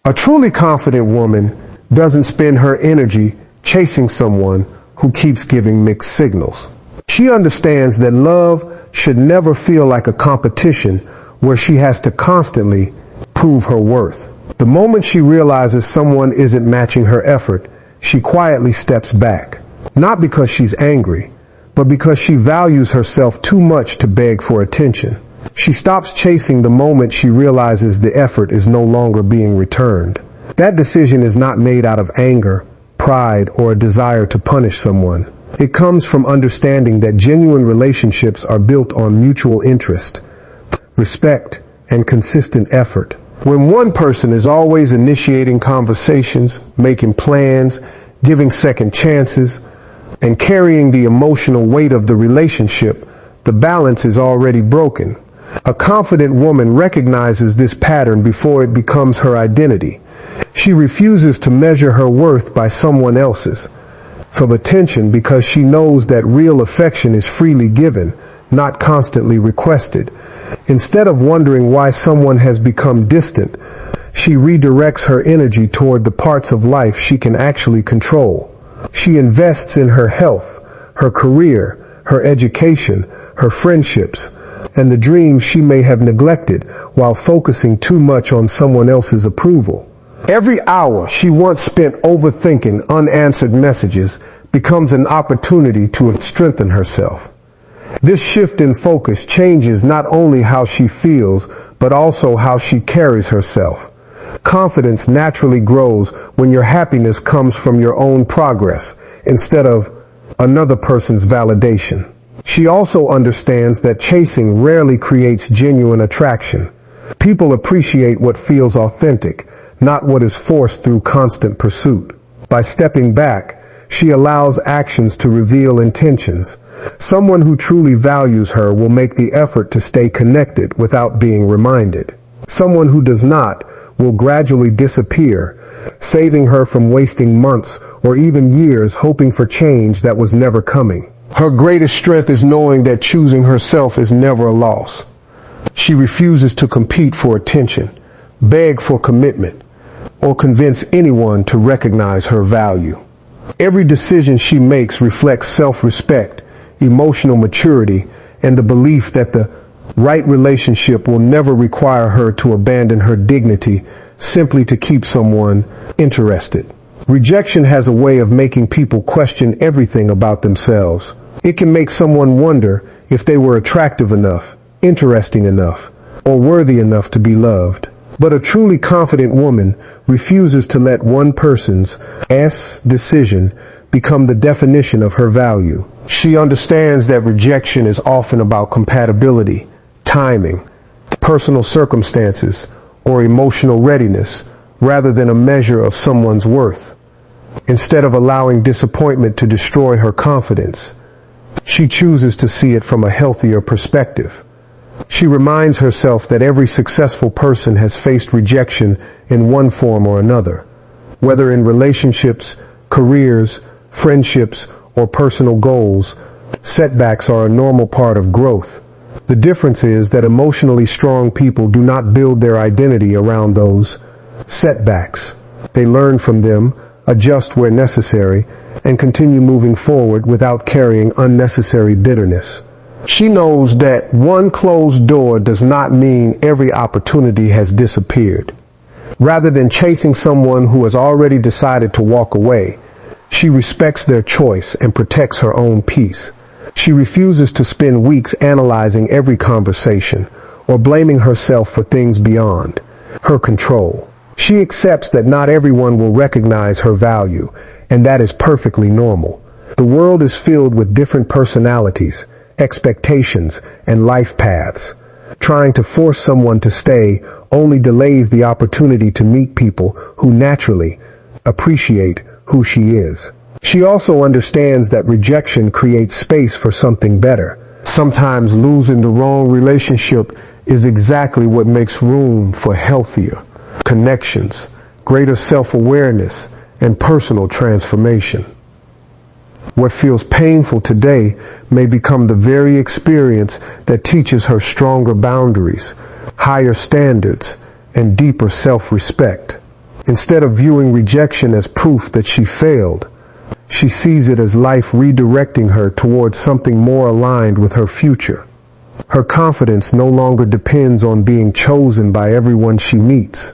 A truly confident woman doesn't spend her energy chasing someone who keeps giving mixed signals. She understands that love should never feel like a competition where she has to constantly prove her worth. The moment she realizes someone isn't matching her effort, she quietly steps back. Not because she's angry, but because she values herself too much to beg for attention. She stops chasing the moment she realizes the effort is no longer being returned. That decision is not made out of anger, pride, or a desire to punish someone. It comes from understanding that genuine relationships are built on mutual interest, respect, and consistent effort. When one person is always initiating conversations, making plans, giving second chances, and carrying the emotional weight of the relationship, the balance is already broken. A confident woman recognizes this pattern before it becomes her identity. She refuses to measure her worth by someone else's attention because she knows that real affection is freely given, not constantly requested. Instead of wondering why someone has become distant, she redirects her energy toward the parts of life she can actually control. She invests in her health, her career, her education, her friendships, and the dreams she may have neglected while focusing too much on someone else's approval. Every hour she once spent overthinking unanswered messages becomes an opportunity to strengthen herself. This shift in focus changes not only how she feels, but also how she carries herself. Confidence naturally grows when your happiness comes from your own progress instead of another person's validation. She also understands that chasing rarely creates genuine attraction. People appreciate what feels authentic, not what is forced through constant pursuit. By stepping back, she allows actions to reveal intentions. Someone who truly values her will make the effort to stay connected without being reminded. Someone who does not will gradually disappear, saving her from wasting months or even years hoping for change that was never coming. Her greatest strength is knowing that choosing herself is never a loss. She refuses to compete for attention, beg for commitment, or convince anyone to recognize her value. Every decision she makes reflects self-respect, emotional maturity, and the belief that the right relationship will never require her to abandon her dignity simply to keep someone interested. Rejection has a way of making people question everything about themselves. It can make someone wonder if they were attractive enough, interesting enough, or worthy enough to be loved. But a truly confident woman refuses to let one person's decision become the definition of her value. She understands that rejection is often about compatibility, timing, personal circumstances, or emotional readiness, rather than a measure of someone's worth. Instead of allowing disappointment to destroy her confidence, she chooses to see it from a healthier perspective. She reminds herself that every successful person has faced rejection in one form or another, whether in relationships, careers, friendships, or personal goals. Setbacks are a normal part of growth. The difference is that emotionally strong people do not build their identity around those setbacks. They learn from them, adjust where necessary, and continue moving forward without carrying unnecessary bitterness. She knows that one closed door does not mean every opportunity has disappeared. Rather than chasing someone who has already decided to walk away, she respects their choice and protects her own peace. She refuses to spend weeks analyzing every conversation or blaming herself for things beyond her control. She accepts that not everyone will recognize her value, and that is perfectly normal. The world is filled with different personalities, expectations, and life paths. Trying to force someone to stay only delays the opportunity to meet people who naturally appreciate who she is. She also understands that rejection creates space for something better. Sometimes losing the wrong relationship is exactly what makes room for healthier connections, greater self-awareness, and personal transformation. What feels painful today may become the very experience that teaches her stronger boundaries, higher standards, and deeper self-respect. Instead of viewing rejection as proof that she failed, she sees it as life redirecting her towards something more aligned with her future. Her confidence no longer depends on being chosen by everyone she meets.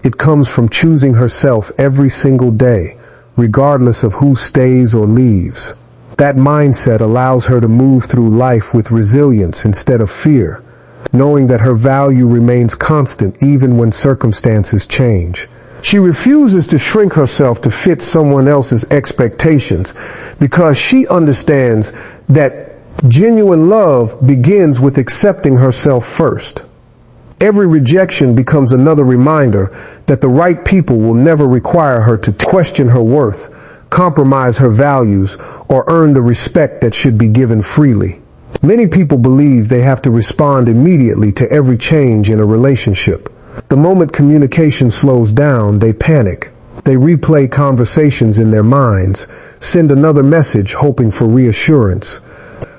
It comes from choosing herself every single day, regardless of who stays or leaves. That mindset allows her to move through life with resilience instead of fear, knowing that her value remains constant even when circumstances change. She refuses to shrink herself to fit someone else's expectations because she understands that genuine love begins with accepting herself first. Every rejection becomes another reminder that the right people will never require her to question her worth, compromise her values, or earn the respect that should be given freely. Many people believe they have to respond immediately to every change in a relationship. The moment communication slows down, they panic. They replay conversations in their minds, send another message hoping for reassurance,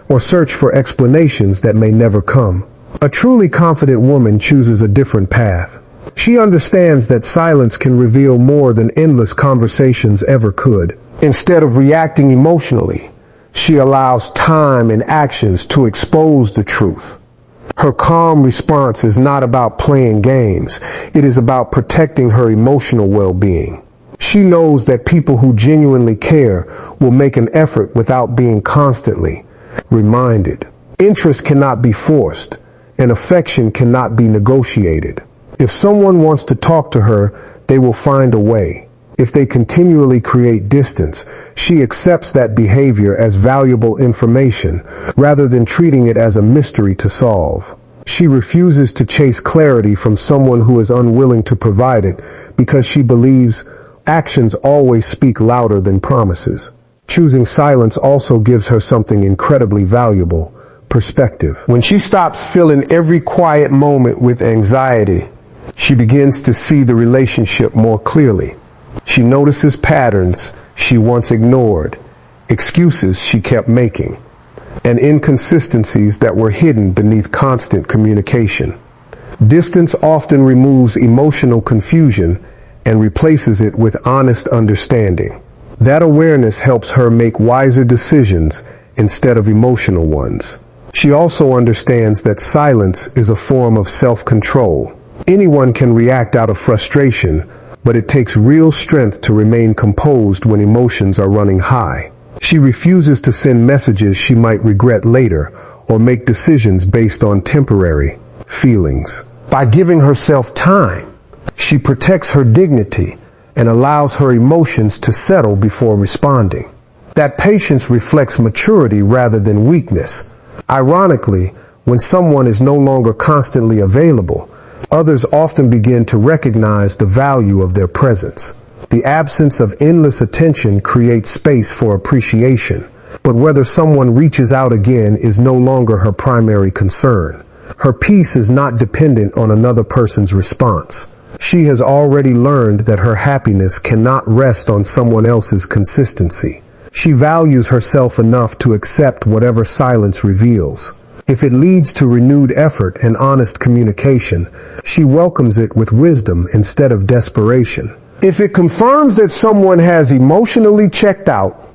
or search for explanations that may never come. A truly confident woman chooses a different path. She understands that silence can reveal more than endless conversations ever could. Instead of reacting emotionally, she allows time and actions to expose the truth. Her calm response is not about playing games. It is about protecting her emotional well-being. She knows that people who genuinely care will make an effort without being constantly reminded. Interest cannot be forced, and affection cannot be negotiated. If someone wants to talk to her, they will find a way. If they continually create distance, she accepts that behavior as valuable information rather than treating it as a mystery to solve. She refuses to chase clarity from someone who is unwilling to provide it because she believes actions always speak louder than promises. Choosing silence also gives her something incredibly valuable: perspective. When she stops filling every quiet moment with anxiety, she begins to see the relationship more clearly. She notices patterns she once ignored, excuses she kept making, and inconsistencies that were hidden beneath constant communication. Distance often removes emotional confusion and replaces it with honest understanding. That awareness helps her make wiser decisions instead of emotional ones. She also understands that silence is a form of self-control. Anyone can react out of frustration, but it takes real strength to remain composed when emotions are running high. She refuses to send messages she might regret later or make decisions based on temporary feelings. By giving herself time, she protects her dignity and allows her emotions to settle before responding. That patience reflects maturity rather than weakness. Ironically, when someone is no longer constantly available, others often begin to recognize the value of their presence. The absence of endless attention creates space for appreciation, but whether someone reaches out again is no longer her primary concern. Her peace is not dependent on another person's response. She has already learned that her happiness cannot rest on someone else's consistency. She values herself enough to accept whatever silence reveals. If it leads to renewed effort and honest communication, she welcomes it with wisdom instead of desperation. If it confirms that someone has emotionally checked out,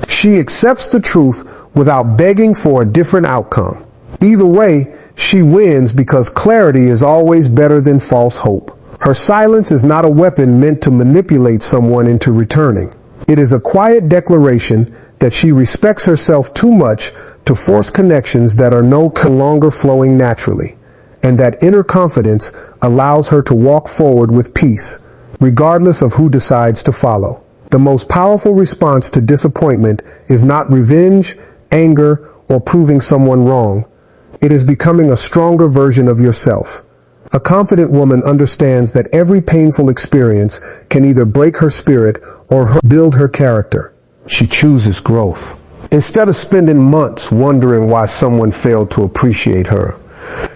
she accepts the truth without begging for a different outcome. Either way, she wins because clarity is always better than false hope. Her silence is not a weapon meant to manipulate someone into returning. It is a quiet declaration that she respects herself too much to force connections that are no longer flowing naturally, and that inner confidence allows her to walk forward with peace, regardless of who decides to follow. The most powerful response to disappointment is not revenge, anger, or proving someone wrong. It is becoming a stronger version of yourself. A confident woman understands that every painful experience can either break her spirit or build her character. She chooses growth. Instead of spending months wondering why someone failed to appreciate her,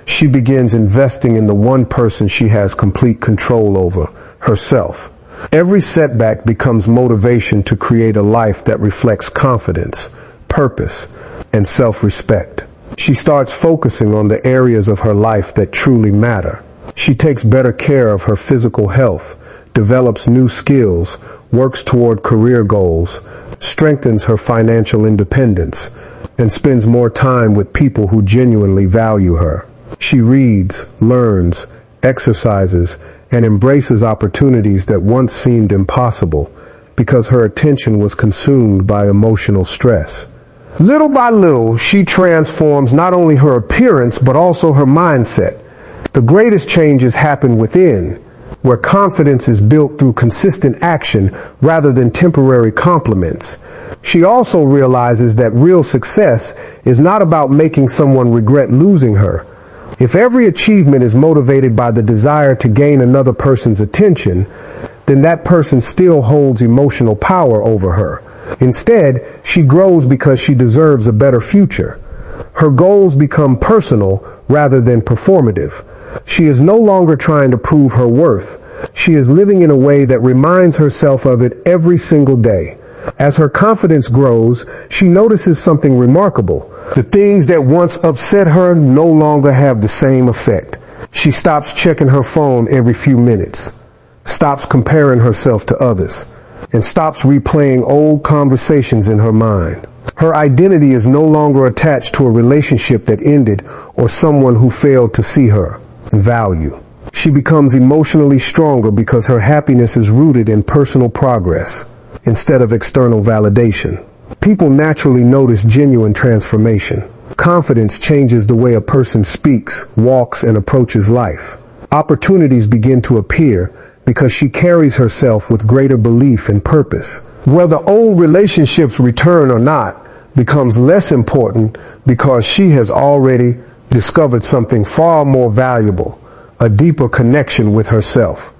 she begins investing in the one person she has complete control over, herself. Every setback becomes motivation to create a life that reflects confidence, purpose, and self-respect. She starts focusing on the areas of her life that truly matter. She takes better care of her physical health, develops new skills, works toward career goals, strengthens her financial independence, and spends more time with people who genuinely value her. She reads, learns, exercises, and embraces opportunities that once seemed impossible because her attention was consumed by emotional stress. Little by little, she transforms not only her appearance but also her mindset. The greatest changes happen within, where confidence is built through consistent action rather than temporary compliments. She also realizes that real success is not about making someone regret losing her. If every achievement is motivated by the desire to gain another person's attention, then that person still holds emotional power over her. Instead, she grows because she deserves a better future. Her goals become personal rather than performative. She is no longer trying to prove her worth. She is living in a way that reminds herself of it every single day. As her confidence grows, she notices something remarkable. The things that once upset her no longer have the same effect. She stops checking her phone every few minutes, stops comparing herself to others, and stops replaying old conversations in her mind. Her identity is no longer attached to a relationship that ended or someone who failed to see her and value. She becomes emotionally stronger because her happiness is rooted in personal progress instead of external validation. People naturally notice genuine transformation. Confidence changes the way a person speaks, walks, and approaches life. Opportunities begin to appear because she carries herself with greater belief and purpose. Whether old relationships return or not becomes less important because she has already discovered something far more valuable, a deeper connection with herself.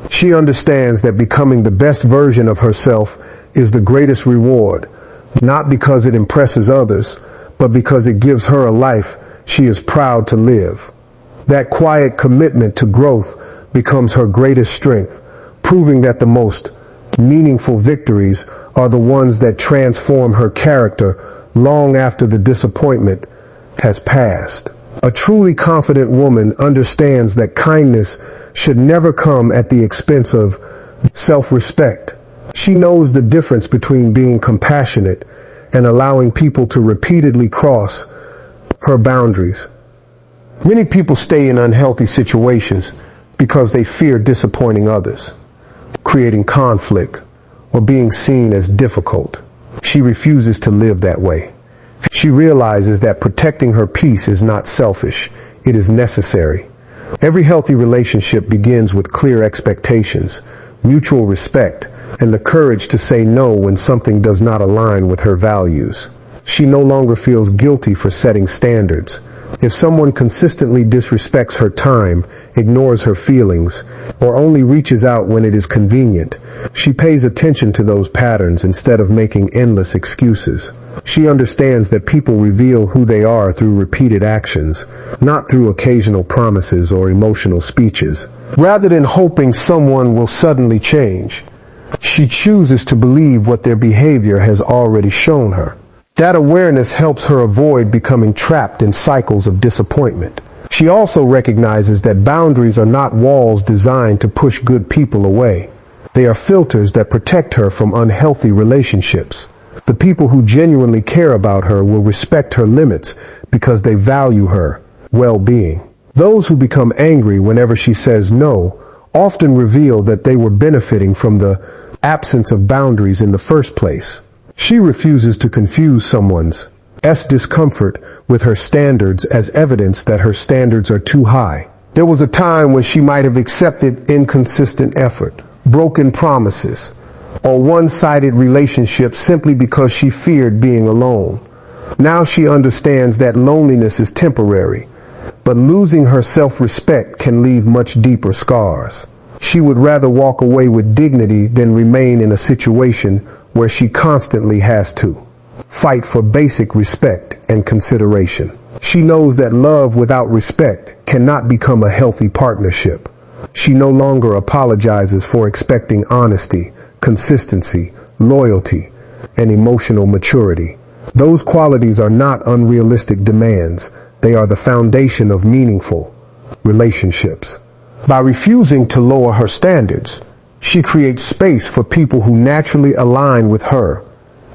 She understands that becoming the best version of herself is the greatest reward, not because it impresses others, but because it gives her a life she is proud to live. That quiet commitment to growth becomes her greatest strength, proving that the most meaningful victories are the ones that transform her character long after the disappointment has passed. A truly confident woman understands that kindness should never come at the expense of self-respect. She knows the difference between being compassionate and allowing people to repeatedly cross her boundaries. Many people stay in unhealthy situations because they fear disappointing others, creating conflict, or being seen as difficult. She refuses to live that way. She realizes that protecting her peace is not selfish, it is necessary. Every healthy relationship begins with clear expectations, mutual respect, and the courage to say no when something does not align with her values. She no longer feels guilty for setting standards. If someone consistently disrespects her time, ignores her feelings, or only reaches out when it is convenient, she pays attention to those patterns instead of making endless excuses. She understands that people reveal who they are through repeated actions, not through occasional promises or emotional speeches. Rather than hoping someone will suddenly change, she chooses to believe what their behavior has already shown her. That awareness helps her avoid becoming trapped in cycles of disappointment. She also recognizes that boundaries are not walls designed to push good people away. They are filters that protect her from unhealthy relationships. The people who genuinely care about her will respect her limits because they value her well-being. Those who become angry whenever she says no often reveal that they were benefiting from the absence of boundaries in the first place. She refuses to confuse someone's discomfort with her standards as evidence that her standards are too high. There was a time when she might have accepted inconsistent effort, broken promises, or one-sided relationships simply because she feared being alone. Now she understands that loneliness is temporary, but losing her self-respect can leave much deeper scars. She would rather walk away with dignity than remain in a situation where she constantly has to fight for basic respect and consideration. She knows that love without respect cannot become a healthy partnership. She no longer apologizes for expecting honesty, consistency, loyalty, and emotional maturity. Those qualities are not unrealistic demands. They are the foundation of meaningful relationships. By refusing to lower her standards, She creates space for people who naturally align with her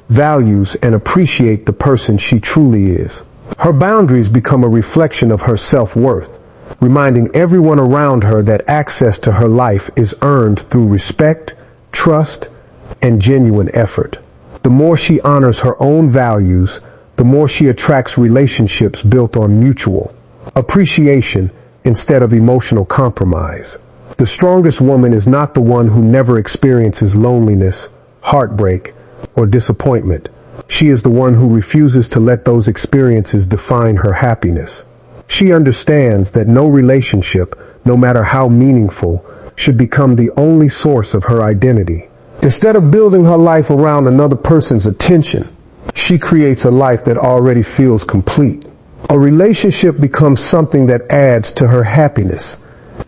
values and appreciate the person she truly is. Her boundaries become a reflection of her self-worth, reminding everyone around her that access to her life is earned through respect, trust, and genuine effort. The more she honors her own values, the more she attracts relationships built on mutual appreciation instead of emotional compromise. The strongest woman is not the one who never experiences loneliness, heartbreak, or disappointment. She is the one who refuses to let those experiences define her happiness. She understands that no relationship, no matter how meaningful, should become the only source of her identity. Instead of building her life around another person's attention, she creates a life that already feels complete. A relationship becomes something that adds to her happiness,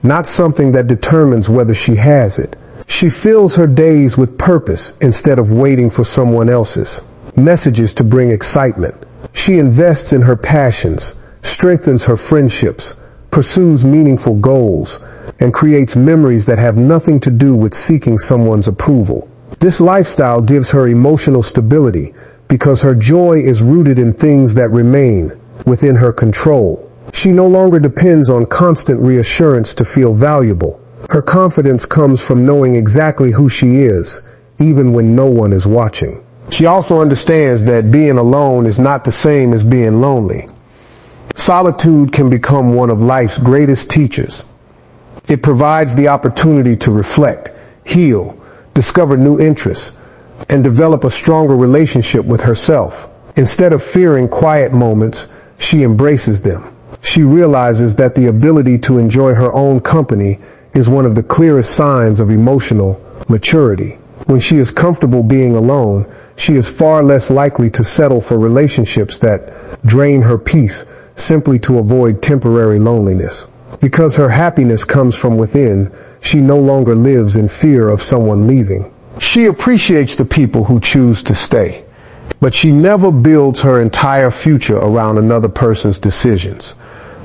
not something that determines whether she has it. She fills her days with purpose instead of waiting for someone else's messages to bring excitement. She invests in her passions, strengthens her friendships, pursues meaningful goals, and creates memories that have nothing to do with seeking someone's approval. This lifestyle gives her emotional stability because her joy is rooted in things that remain within her control. She no longer depends on constant reassurance to feel valuable. Her confidence comes from knowing exactly who she is, even when no one is watching. She also understands that being alone is not the same as being lonely. Solitude can become one of life's greatest teachers. It provides the opportunity to reflect, heal, discover new interests, and develop a stronger relationship with herself. Instead of fearing quiet moments, she embraces them. She realizes that the ability to enjoy her own company is one of the clearest signs of emotional maturity. When she is comfortable being alone, she is far less likely to settle for relationships that drain her peace simply to avoid temporary loneliness. Because her happiness comes from within, she no longer lives in fear of someone leaving. She appreciates the people who choose to stay, but she never builds her entire future around another person's decisions.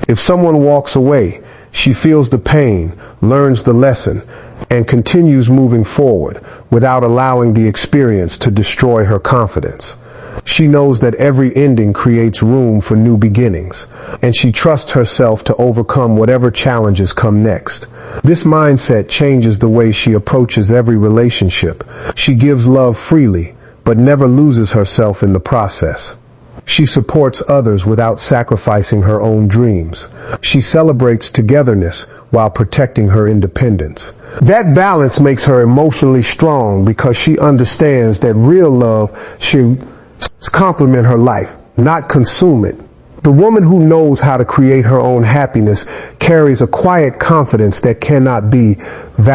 If someone walks away, she feels the pain, learns the lesson, and continues moving forward without allowing the experience to destroy her confidence. She knows that every ending creates room for new beginnings, and she trusts herself to overcome whatever challenges come next. This mindset changes the way she approaches every relationship. She gives love freely, but never loses herself in the process. She supports others without sacrificing her own dreams. She celebrates togetherness while protecting her independence. That balance makes her emotionally strong because she understands that real love should complement her life, not consume it. The woman who knows how to create her own happiness carries a quiet confidence that cannot be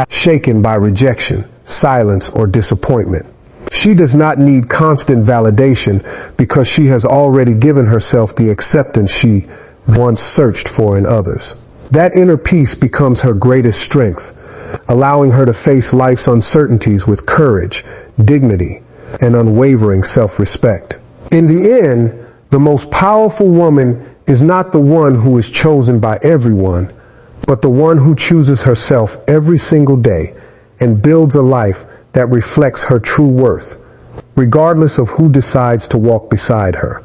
shaken by rejection, silence, or disappointment. She does not need constant validation because she has already given herself the acceptance she once searched for in others. That inner peace becomes her greatest strength, allowing her to face life's uncertainties with courage, dignity, and unwavering self-respect. In the end, the most powerful woman is not the one who is chosen by everyone, but the one who chooses herself every single day and builds a life that reflects her true worth, regardless of who decides to walk beside her.